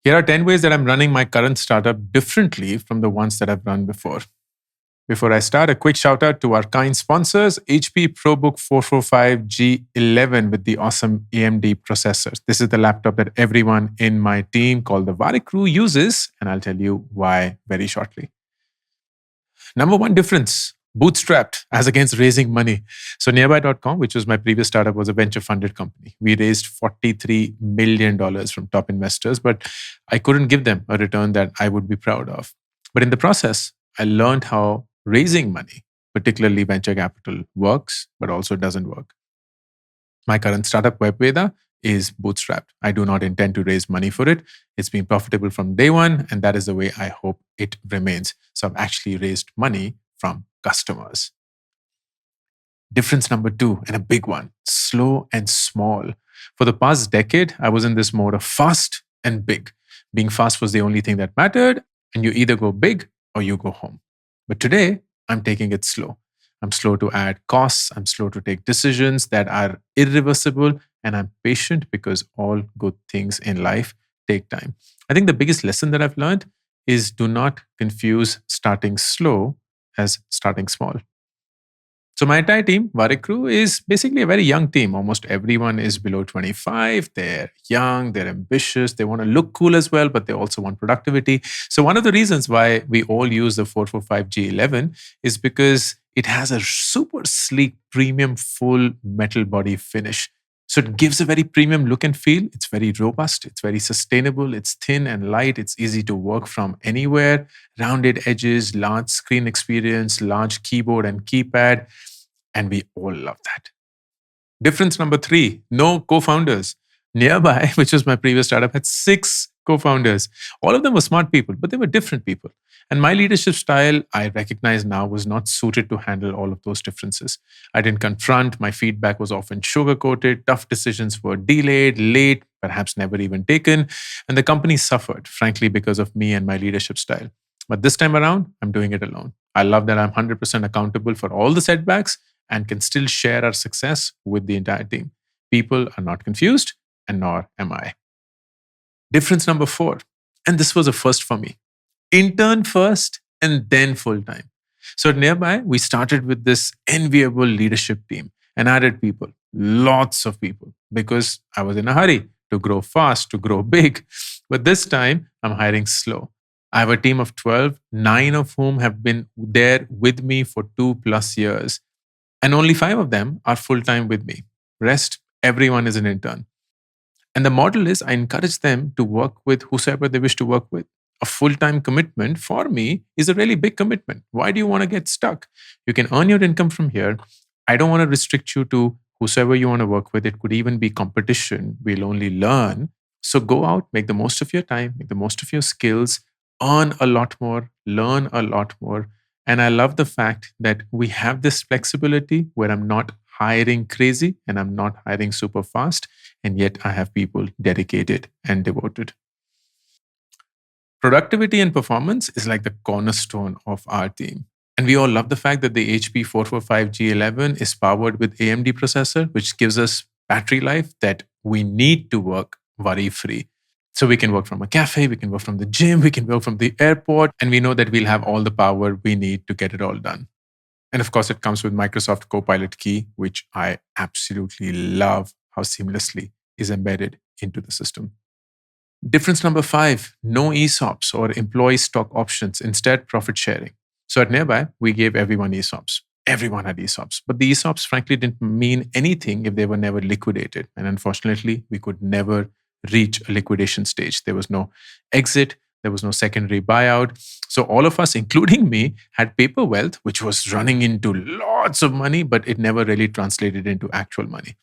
Here are 10 ways that I'm running my current startup differently from the ones that I've run before. Before I start, a quick shout out to our kind sponsors, HP ProBook 445G11 with the awesome AMD processors. This is the laptop that everyone in my team called the Warikoo uses, and I'll tell you why very shortly. Number one difference, bootstrapped as against raising money. So nearby.com, which was my previous startup, was a venture funded company. We raised $43 million from top investors, but I couldn't give them a return that I would be proud of. But in the process, I learned how raising money, particularly venture capital, works, but also doesn't work. My current startup, WebVeda, is bootstrapped. I do not intend to raise money for it. It's been profitable from day one, and that is the way I hope it remains. So I've actually raised money from customers. Difference number two, and a big one, slow and small. For the past decade, I was in this mode of fast and big. Being fast was the only thing that mattered, and you either go big or you go home. But today, I'm taking it slow. I'm slow to add costs. I'm slow to take decisions that are irreversible. And I'm patient because all good things in life take time. I think the biggest lesson that I've learned is do not confuse starting slow as starting small. So my entire team, Warikoo, is basically a very young team. Almost everyone is below 25. They're young, they're ambitious, they want to look cool as well, but they also want productivity. So one of the reasons why we all use the 445G11 is because it has a super sleek, premium, full metal body finish. So it gives a very premium look and feel. It's very robust. It's very sustainable. It's thin and light. It's easy to work from anywhere. Rounded edges, large screen experience, large keyboard and keypad. And we all love that. Difference number three, no co-founders. Nearby, which was my previous startup, had 6 co-founders. All of them were smart people, but they were different people. And my leadership style, I recognize now, was not suited to handle all of those differences. I didn't confront. My feedback was often sugar-coated. Tough decisions were delayed, late, perhaps never even taken. And the company suffered, frankly, because of me and my leadership style. But this time around, I'm doing it alone. I love that I'm 100% accountable for all the setbacks and can still share our success with the entire team. People are not confused, and nor am I. Difference number 4, and this was a first for me. Intern first and then full-time. So at Nearby, we started with this enviable leadership team and added people, lots of people, because I was in a hurry to grow fast, to grow big. But this time, I'm hiring slow. I have a team of 12, 9 of whom have been there with me for 2+ years. And only 5 of them are full-time with me. Rest, everyone is an intern. And the model is I encourage them to work with whosoever they wish to work with. A full-time commitment for me is a really big commitment. Why do you want to get stuck? You can earn your income from here. I don't want to restrict you to whosoever you want to work with. It could even be competition. We'll only learn. So go out, make the most of your time, make the most of your skills, earn a lot more, learn a lot more. And I love the fact that we have this flexibility where I'm not hiring crazy and I'm not hiring super fast. And yet I have people dedicated and devoted. Productivity and performance is like the cornerstone of our team. And we all love the fact that the HP 445G11 is powered with AMD processor, which gives us battery life that we need to work worry-free. So we can work from a cafe, we can work from the gym, we can work from the airport, and we know that we'll have all the power we need to get it all done. And of course, it comes with Microsoft Copilot Key, which I absolutely love how seamlessly is embedded into the system. Difference number 5, no ESOPs or employee stock options, instead profit sharing. So at Nearby, we gave everyone ESOPs. Everyone had ESOPs. But the ESOPs frankly didn't mean anything if they were never liquidated. And unfortunately, we could never reach a liquidation stage. There was no exit. There was no secondary buyout. So all of us, including me, had paper wealth, which was running into lots of money, but it never really translated into actual money.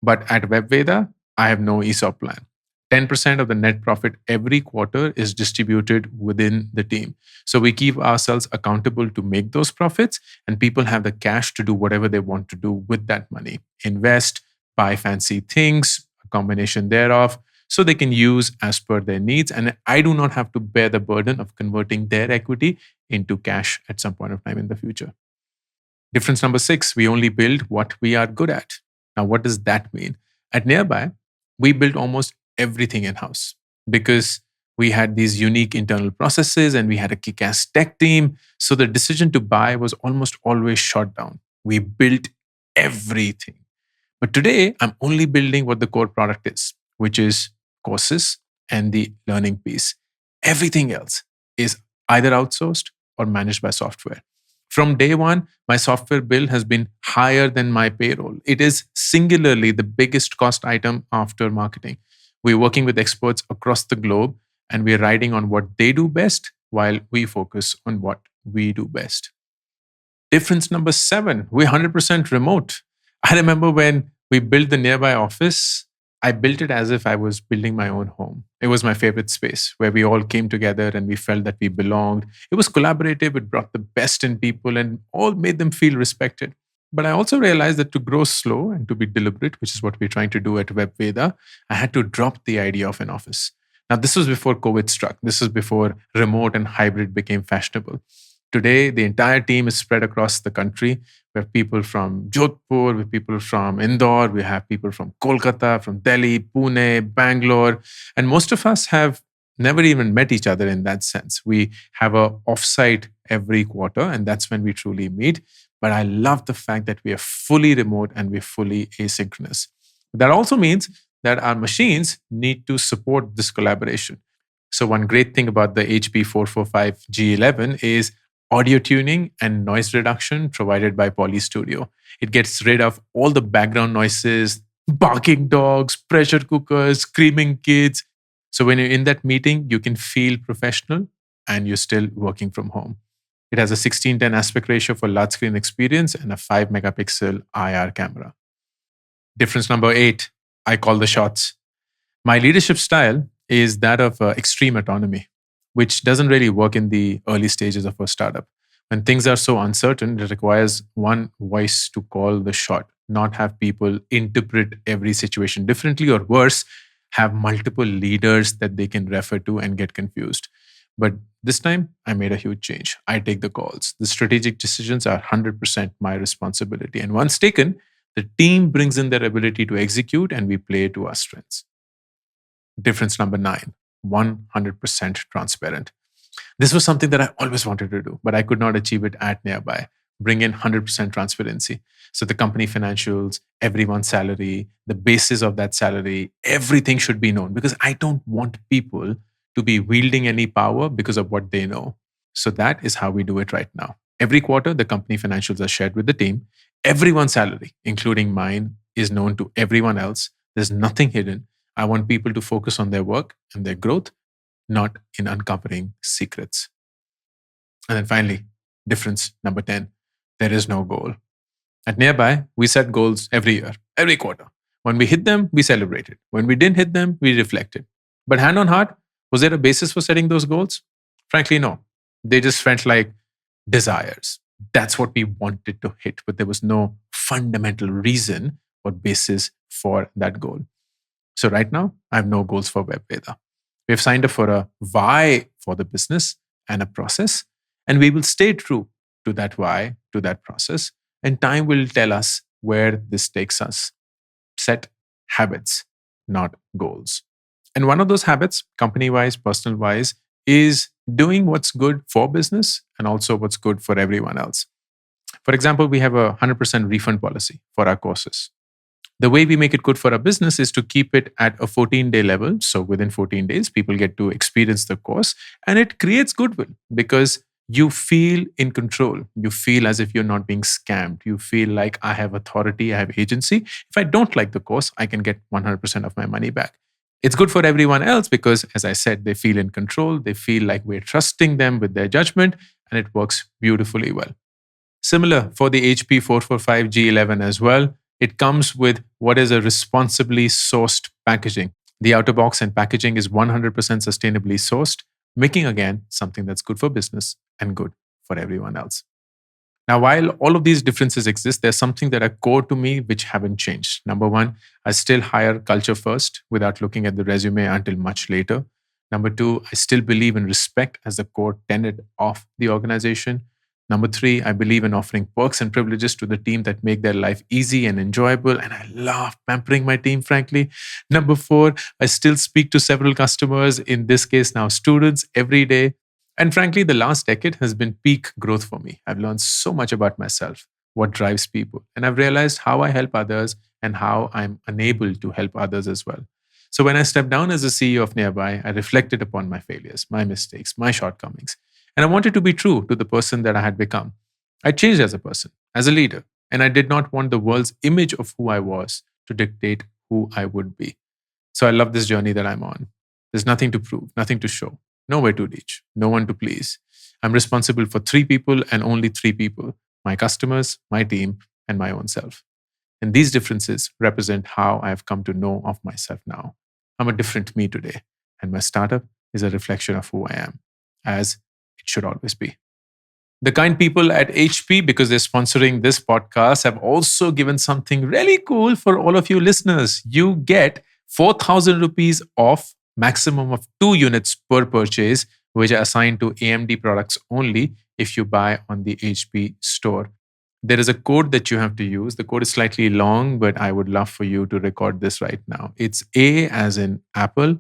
But at WebVeda, I have no ESOP plan. 10% of the net profit every quarter is distributed within the team. So we keep ourselves accountable to make those profits, and people have the cash to do whatever they want to do with that money. Invest, buy fancy things, a combination thereof, so they can use as per their needs. And I do not have to bear the burden of converting their equity into cash at some point of time in the future. Difference number 6, we only build what we are good at. Now, what does that mean? At Nearby, we build almost everything in-house because We had these unique internal processes and we had a kick ass tech team. So the decision to buy was almost always shot down. We built everything. But today, I'm only building what the core product is, which is courses and the learning piece. Everything else is either outsourced or managed by software. From day one, my software bill has been higher than my payroll. It is singularly the biggest cost item after marketing. We're working with experts across the globe and we're riding on what they do best while we focus on what we do best. Difference number 7, we're 100% remote. I remember when we built the nearby office, I built it as if I was building my own home. It was my favorite space where we all came together and we felt that we belonged. It was collaborative, it brought the best in people and all made them feel respected. But I also realized that to grow slow and to be deliberate, which is what we're trying to do at WebVeda, I had to drop the idea of an office. Now, this was before COVID struck. This was before remote and hybrid became fashionable. Today, the entire team is spread across the country. We have people from Jodhpur, we have people from Indore, we have people from Kolkata, from Delhi, Pune, Bangalore. And most of us have never even met each other in that sense. We have a offsite every quarter, and that's when we truly meet. But I love the fact that we are fully remote and we're fully asynchronous. That also means that our machines need to support this collaboration. So one great thing about the HP 445 G11 is audio tuning and noise reduction provided by Poly Studio. It gets rid of all the background noises, barking dogs, pressure cookers, screaming kids. So when you're in that meeting, you can feel professional and you're still working from home. It has a 16:10 aspect ratio for large screen experience and a 5 megapixel IR camera. Difference number 8, I call the shots. My leadership style is that of extreme autonomy, which doesn't really work in the early stages of a startup. When things are so uncertain, it requires one voice to call the shot, not have people interpret every situation differently, or worse, have multiple leaders that they can refer to and get confused. But this time, I made a huge change. I take the calls. The strategic decisions are 100% my responsibility. And once taken, the team brings in their ability to execute and we play to our strengths. Difference number 9, 100% transparent. This was something that I always wanted to do, but I could not achieve it at Nearby. Bring in 100% transparency. So the company financials, everyone's salary, the basis of that salary, everything should be known because I don't want people to be wielding any power because of what they know. So that is how we do it right now. Every quarter, the company financials are shared with the team. Everyone's salary, including mine, is known to everyone else. There's nothing hidden. I want people to focus on their work and their growth, not in uncovering secrets. And then finally, difference number 10, there is no goal. At Nearby, we set goals every year, every quarter. When we hit them, we celebrated. When we didn't hit them, we reflected. But hand on heart, was there a basis for setting those goals? Frankly, no. They just felt like desires. That's what we wanted to hit, but there was no fundamental reason or basis for that goal. So right now, I have no goals for WebVeda. We have signed up for a why for the business and a process, and we will stay true to that why, to that process, and time will tell us where this takes us. Set habits, not goals. And one of those habits, company-wise, personal-wise, is doing what's good for business and also what's good for everyone else. For example, we have a 100% refund policy for our courses. The way we make it good for our business is to keep it at a 14-day level. So within 14 days, people get to experience the course and it creates goodwill because you feel in control. You feel as if you're not being scammed. You feel like I have authority, I have agency. If I don't like the course, I can get 100% of my money back. It's good for everyone else because, as I said, they feel in control. They feel like we're trusting them with their judgment and it works beautifully well. Similar for the HP 445 G11 as well. It comes with what is a responsibly sourced packaging. The outer box and packaging is 100% sustainably sourced, making again something that's good for business and good for everyone else. Now, while all of these differences exist, there's something that are core to me which haven't changed. Number 1, I still hire culture first without looking at the resume until much later. Number 2, I still believe in respect as the core tenet of the organization. Number three, I believe in offering perks and privileges to the team that make their life easy and enjoyable. And I love pampering my team, frankly. Number four, I still speak to several customers, in this case now students, every day. And frankly, the last decade has been peak growth for me. I've learned so much about myself, what drives people, and I've realized how I help others and how I'm unable to help others as well. So when I stepped down as the CEO of Nearby, I reflected upon my failures, my mistakes, my shortcomings, and I wanted to be true to the person that I had become. I changed as a person, as a leader, and I did not want the world's image of who I was to dictate who I would be. So I love this journey that I'm on. There's nothing to prove, nothing to show, nowhere to reach, no one to please. I'm responsible for three people and only three people: my customers, my team, and my own self. And these differences represent how I have come to know of myself now. I'm a different me today, and my startup is a reflection of who I am, as it should always be. The kind people at HP, because they're sponsoring this podcast, have also given something really cool for all of you listeners. You get 4,000 rupees off, maximum of 2 units per purchase, which are assigned to AMD products only if you buy on the HP store. There is a code that you have to use. The code is slightly long, but I would love for you to record this right now. It's A as in Apple,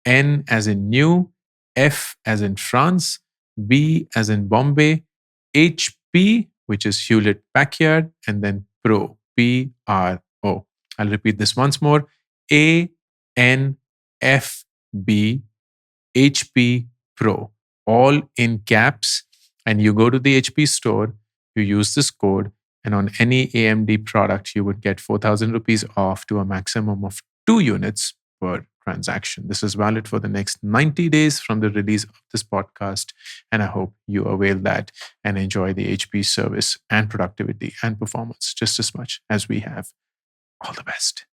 N as in new, F as in France, B as in Bombay, HP, which is Hewlett Packard, and then Pro, PRO. I'll repeat this once more: A, N, F, B, HP Pro, all in caps. And you go to the HP store, you use this code, and on any AMD product, you would get 4,000 rupees off to a maximum of 2 units per transaction. This is valid for the next 90 days from the release of this podcast. And I hope you avail that and enjoy the HP service and productivity and performance just as much as we have. All the best.